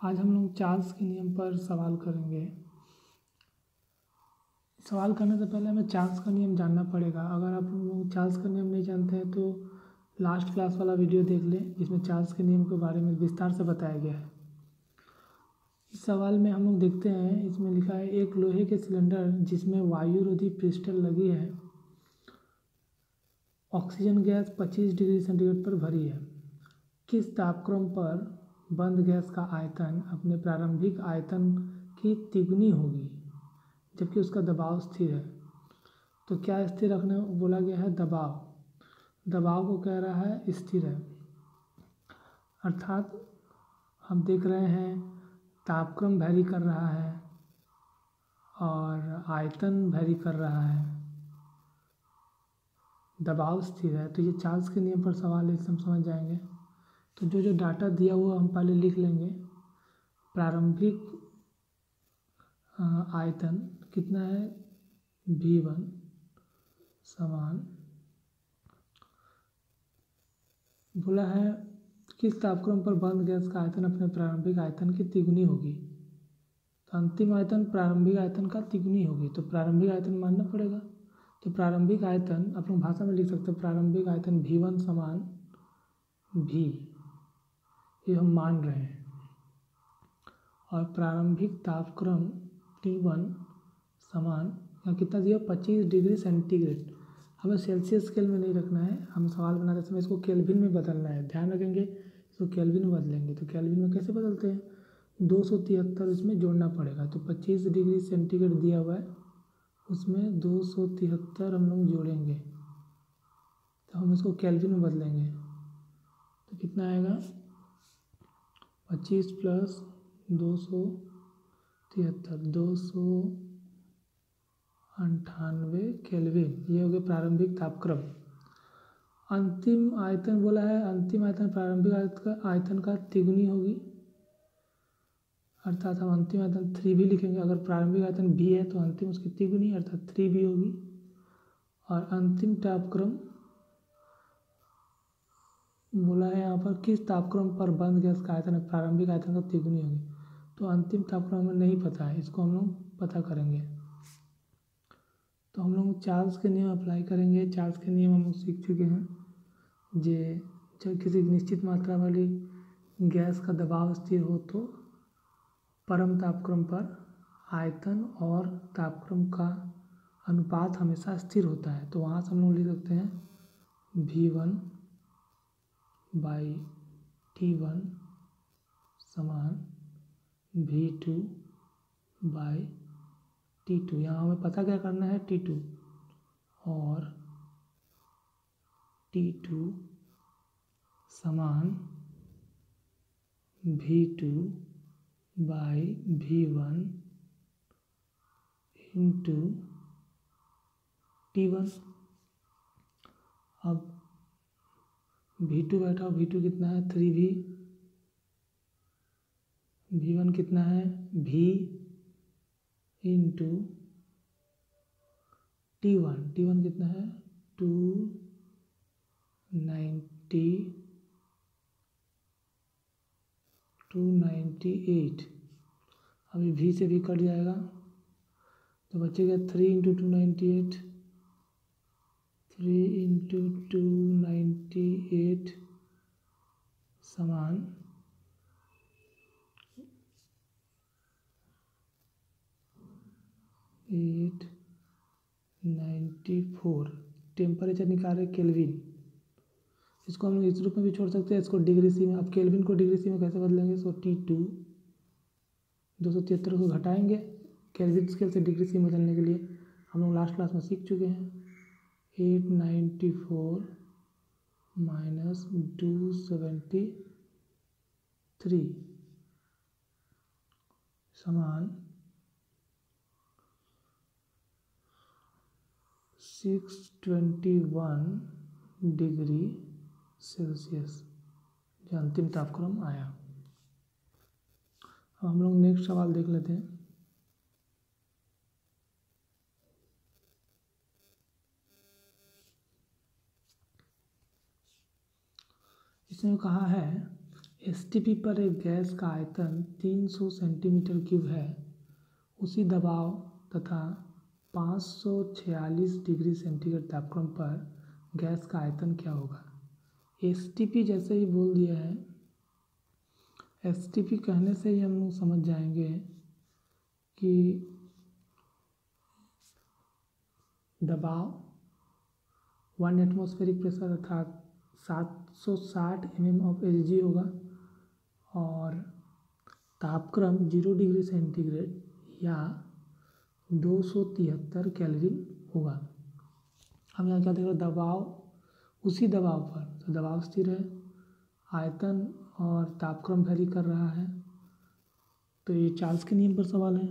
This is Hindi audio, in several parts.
आज हम लोग चार्ल्स के नियम पर सवाल करेंगे। सवाल करने से पहले हमें चार्ल्स का नियम जानना पड़ेगा। अगर आप लोग चार्ल्स का नियम नहीं जानते हैं तो लास्ट क्लास वाला वीडियो देख लें, जिसमें चार्ल्स के नियम के बारे में विस्तार से बताया गया है। इस सवाल में हम लोग देखते हैं, इसमें लिखा है एक लोहे के सिलेंडर जिसमें वायुरोधी पिस्टल लगी है, ऑक्सीजन गैस 25 डिग्री सेंटीग्रेड पर भरी है। किस तापक्रम पर बंद गैस का आयतन अपने प्रारंभिक आयतन की तिगुनी होगी जबकि उसका दबाव स्थिर है? तो क्या स्थिर रखने बोला गया है? दबाव को कह रहा है स्थिर है। अर्थात हम देख रहे हैं तापक्रम वैरी कर रहा है और आयतन वैरी कर रहा है, दबाव स्थिर है। तो ये चार्ल्स के नियम पर सवाल है, इससे हम समझ जाएंगे। तो जो डाटा दिया हुआ हम पहले लिख लेंगे। प्रारंभिक आयतन कितना है? V1 समान, बोला है किस तापक्रम पर बंद गैस का आयतन अपने प्रारंभिक आयतन की तिगुनी होगी। तो अंतिम आयतन प्रारंभिक आयतन का तिगुनी होगी, तो प्रारंभिक आयतन मानना पड़ेगा। तो प्रारंभिक आयतन आप लोग भाषा में लिख सकते हैं, प्रारंभिक आयतन V1 समान V, ये हम मान रहे हैं। और प्रारंभिक तापक्रम T1 समान यहाँ कितना दिया? 25 डिग्री सेंटीग्रेड। हमें सेल्सियस स्केल में नहीं रखना है, हम सवाल बनाते समय इसको केल्विन में बदलना है। ध्यान रखेंगे, इसको केल्विन में बदलेंगे। तो केल्विन में कैसे बदलते हैं? 273 इसमें जोड़ना पड़ेगा। तो 25 डिग्री सेंटीग्रेड दिया हुआ है, उसमें 273 हम लोग जोड़ेंगे, तो हम इसको केल्विन में बदलेंगे। तो कितना आएगा? 25 प्लस 273, 298 केल्विन। ये हो गया प्रारंभिक तापक्रम। अंतिम आयतन बोला है, अंतिम आयतन प्रारंभिक आयतन का तिगुनी होगी, अर्थात हम अंतिम आयतन 3V लिखेंगे। अगर प्रारंभिक आयतन V है तो अंतिम उसकी तिगुनी अर्थात 3V होगी। और अंतिम तापक्रम बोला है यहाँ पर किस तापक्रम पर बंद गैस का आयतन प्रारंभिक आयतन का तिगुनी होगी। तो अंतिम तापक्रम हमें नहीं पता है, इसको हम लोग पता करेंगे। तो हम लोग चार्ल्स के नियम अप्लाई करेंगे। चार्ल्स के नियम हम लोग सीख चुके हैं। जब किसी निश्चित मात्रा वाली गैस का दबाव स्थिर हो तो परम तापक्रम पर आयतन और तापक्रम का अनुपात हमेशा स्थिर होता है। तो वहाँ से हम लोग लिख सकते हैं V1/T1 समान V2/T2। यहाँ हमें पता क्या करना है? T2, और T2 समान V2/V1 इंटू T1। अब V2 बैठा, V2 कितना है? 3V। V1 कितना है? V into T1। T1 कितना है? 298। अभी V से V कट जाएगा तो बचेगा 3 इंटू 298, 3 इंटू 298 समान 894। टेम्परेचर निकाले केल्विन। इसको हम लोग इस रूप में भी छोड़ सकते हैं, इसको डिग्री सी में। अब केल्विन को डिग्री सी में कैसे बदलेंगे? सो T2 273 को घटाएंगे केल्विन स्केल से डिग्री सी में बदलने के लिए। हम लोग लास्ट क्लास में सीख चुके हैं। 894 माइनस 273 समान 621 डिग्री सेल्सियस, जो अंतिम तापक्रम आया। अब हम लोग नेक्स्ट सवाल देख लेते हैं। इसमें कहा है एसटीपी पर एक गैस का आयतन 300 सेंटीमीटर क्यूब है, उसी दबाव तथा 546 डिग्री सेंटीग्रेड तापक्रम पर गैस का आयतन क्या होगा। एसटीपी जैसे ही बोल दिया है, एसटीपी कहने से ही हम लोग समझ जाएंगे कि दबाव 1 एटमॉस्फेरिक प्रेशर अर्थात 760 mm ऑफ Hg होगा और तापक्रम 0 डिग्री सेंटीग्रेड या 273 केल्विन होगा। हम यहाँ क्या देख रहे हैं, दबाव उसी दबाव पर, तो दबाव स्थिर है, आयतन और तापक्रम वैरी कर रहा है, तो ये चार्ल्स के नियम पर सवाल है।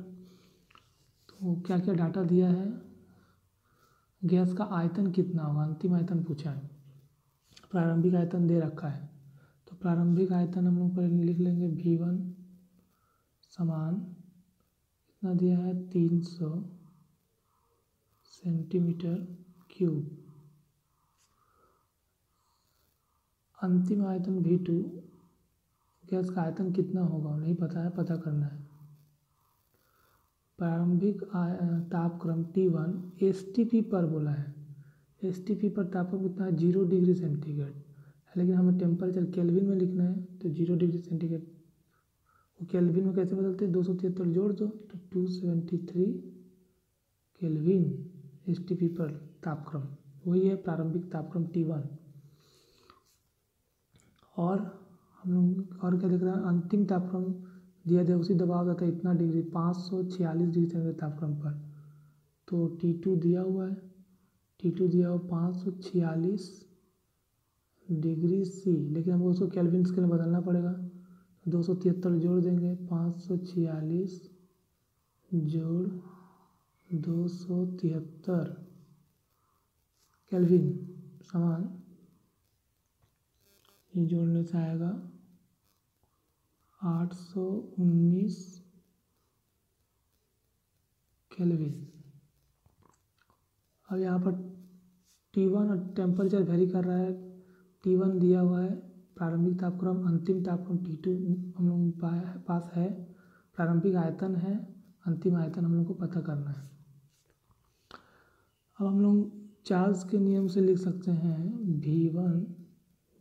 तो क्या क्या डाटा दिया है, गैस का आयतन कितना होगा, अंतिम आयतन पूछा है, प्रारंभिक आयतन दे रखा है, तो प्रारंभिक आयतन हम लोग पहले लिख लेंगे V1 समान कितना दिया है 300 सेंटीमीटर क्यूब। अंतिम आयतन V2, गैस का आयतन कितना होगा नहीं पता है, पता करना है। प्रारंभिक तापक्रम T1 एसटीपी पर बोला है, एसटीपी पर तापक्रम कितना है 0 डिग्री सेंटीग्रेड, लेकिन हमें टेम्परेचर केल्विन में लिखना है, तो 0 डिग्री सेंटीग्रेड वो केल्विन में कैसे बदलते हैं, 273 जोड़ दो तो 273 केल्विन एसटीपी पर तापक्रम, वही है प्रारंभिक तापक्रम T1। और हम लोग और क्या देख रहे हैं, अंतिम तापक्रम दिया जाए उसी दबाव जाता है इतना डिग्री 546 डिग्री सेंटीग्रेड तापक्रम पर, तो T2 दिया हुआ है, T2 दिया हुआ 546 डिग्री C, लेकिन हमको उसको केल्विन स्केल में बदलना पड़ेगा, 273 जोड़ देंगे 546 जोड़ 273 केल्विन समान, ये जोड़ने से आएगा 819 केल्विन। अब यहाँ पर T1 और टेम्परेचर वेरी कर रहा है, T1 दिया हुआ है प्रारंभिक तापक्रम, अंतिम तापक्रम T2 हम लोग पास है, प्रारंभिक आयतन है, अंतिम आयतन हम लोग को पता करना है। अब हम लोग चार्ल्स के नियम से लिख सकते हैं V1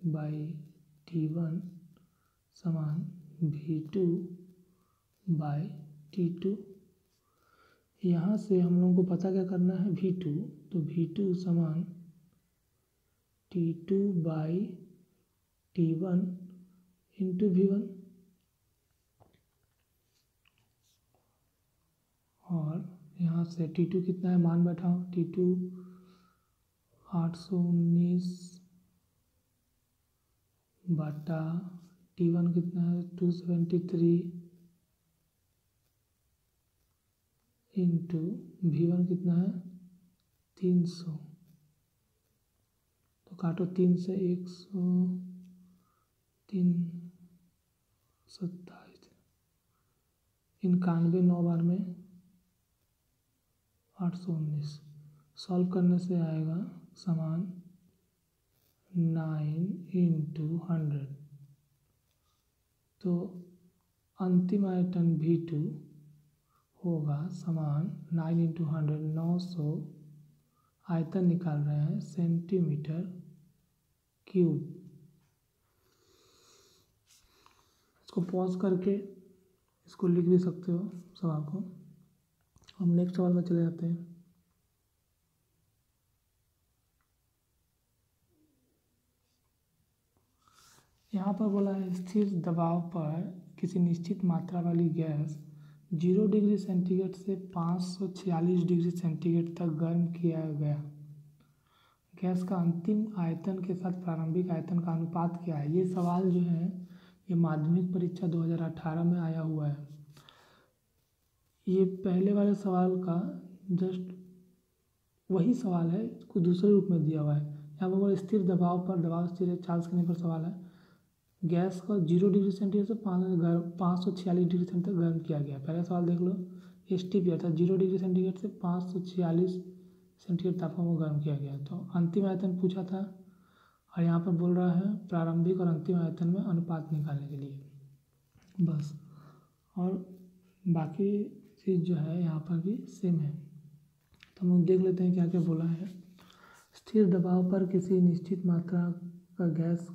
बाई T1 समान V2 बाई T2। यहाँ से हम लोगों को पता क्या करना है V2, तो V2 समान T2 by T1 into V1, और यहाँ से T2 कितना है मान बैठाओ, T2 819 बटा T1 कितना है 273 इंटू V1 कितना है 300, तो काटो 3 से 103 27 91 9 बार में 819, सॉल्व करने से आएगा समान 9 इंटू 100, तो अंतिम आयतन V2 होगा समान 9 इंटू 100 900, आयतन निकाल रहे हैं सेंटीमीटर क्यूब। इसको पॉज करके इसको लिख भी सकते हो सवाल को। हम नेक्स्ट सवाल में चले जाते हैं। यहाँ पर बोला है स्थिर दबाव पर किसी निश्चित मात्रा वाली गैस 0 डिग्री सेंटीग्रेड से 546 डिग्री सेंटीग्रेड तक गर्म किया गया। गैस का अंतिम आयतन के साथ प्रारंभिक आयतन का अनुपात क्या है। ये सवाल जो है ये माध्यमिक परीक्षा 2018 में आया हुआ है। ये पहले वाले सवाल का जस्ट वही सवाल है, इसको दूसरे रूप में दिया हुआ है। यहाँ पर स्थिर दबाव पर, दबाव स्थिर है, चार्ल्स के नियम पर सवाल है। गैस को 0 डिग्री सेंटीग्रेड से 546 डिग्री सेंटीग्रेड तक गर्म किया गया। पहला सवाल देख लो, एसटीपी अर्थात 0 डिग्री सेंटीग्रेड से 546 सेंटीग्रेड तापमान को गर्म किया गया। तो अंतिम आयतन पूछा था, और यहाँ पर बोल रहा है प्रारंभिक और अंतिम आयतन में अनुपात निकालने के लिए बस। और बाकी चीज़ जो है यहाँ पर भी सेम है। तो हम देख लेते हैं क्या क्या बोला है। स्थिर दबाव पर किसी निश्चित मात्रा का गैस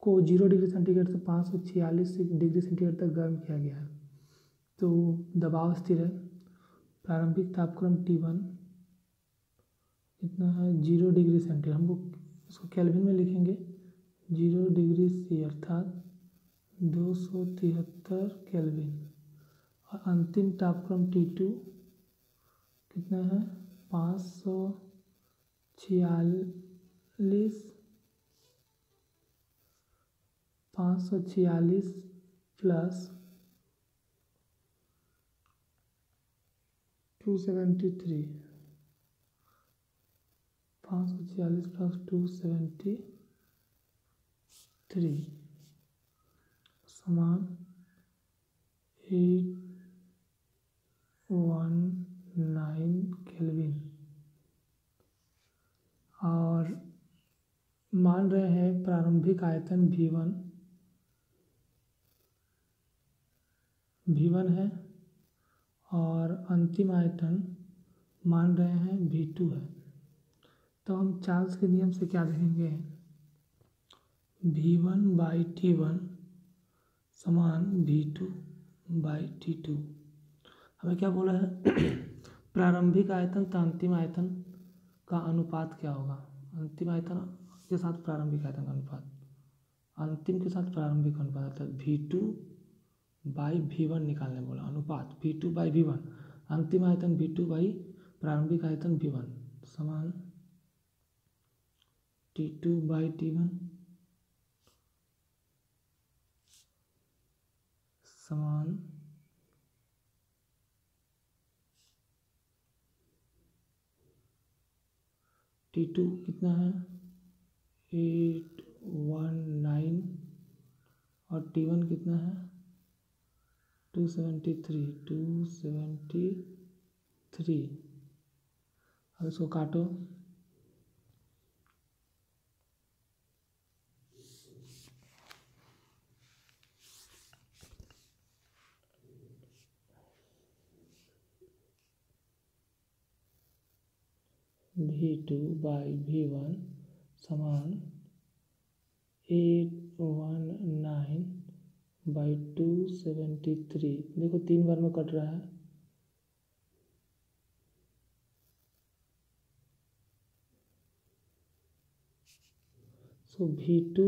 को 0 डिग्री सेंटीग्रेड से 546 डिग्री सेंटीग्रेड तक गर्म किया गया है। तो दबाव स्थिर है। प्रारंभिक तापक्रम T1 कितना है 0 डिग्री सेंटीग्रेड, हमको इसको केल्विन में लिखेंगे 0 डिग्री सी अर्थात 273 केल्विन। और अंतिम तापक्रम T2 कितना है 546 प्लस 273, 546 प्लस 273 समान 819 केल्विन। और मान रहे हैं प्रारंभिक आयतन V1 है और अंतिम आयतन मान रहे हैं V2 है। तो हम चार्ल्स के नियम से क्या देखेंगे V1/T1 समान V2/T2। हमें क्या बोला है प्रारंभिक आयतन तो अंतिम आयतन का अनुपात क्या होगा, अंतिम आयतन के साथ प्रारंभिक आयतन का अनुपात, अंतिम के साथ प्रारंभिक अनुपात अर्थात V2/V1 निकालने बोला अनुपात V2/V1। अंतिम आयतन V2 बाई प्रारंभिक आयतन V1 समान T2/T1 समान T2 कितना है 819 और T1 कितना है 273। अब इसको काटो V2/V1 समान 819/273। देखो 3 बार में कट रहा है। सो V2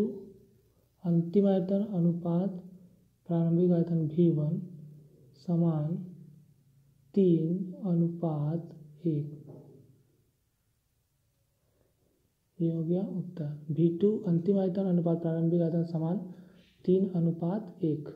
अंतिम आयतन अनुपात प्रारंभिक आयतन V1 समान 3:1। ये हो गया उत्तर। V2 अंतिम आयतन अनुपात प्रारंभिक आयतन समान 3:1।